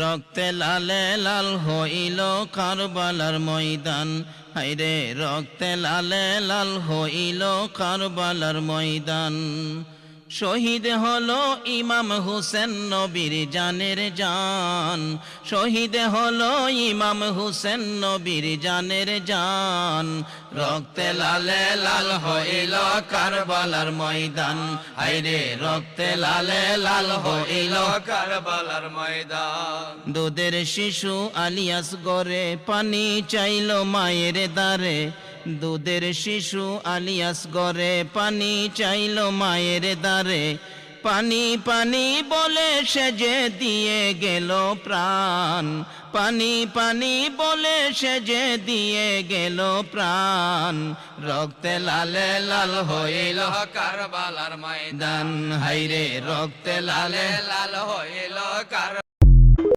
রক্তে লালে লাল হইল কারবালার ময়দান, হায়রে রক্তে লালে লাল হইল কারবালার ময়দান। শহীদ হলো ইমাম হুসেন নবীর জানের জান, শহীদ হলো ইমাম হুসেন নবীর জানের জান। রক্তে লালে লাল হইল কারবালার ময়দান, হায়রে রক্তে লালে লাল হইল কারবালার ময়দান। দুধের শিশু আলিয়াস গরে পানি চাইল মায়ের দ্বারে, দুধের শিশু আলিয়াস গরে পানি চাইল মায়ের দ্বারে। পানি পানি বলে সে যে দিয়ে গেল প্রাণ, পানি পানি বলে সে যে দিয়ে গেল প্রাণ। রক্তে লালে লাল হইল কারবালার ময়দান, দান, হায়রে রক্তে লালে লাল হইল কার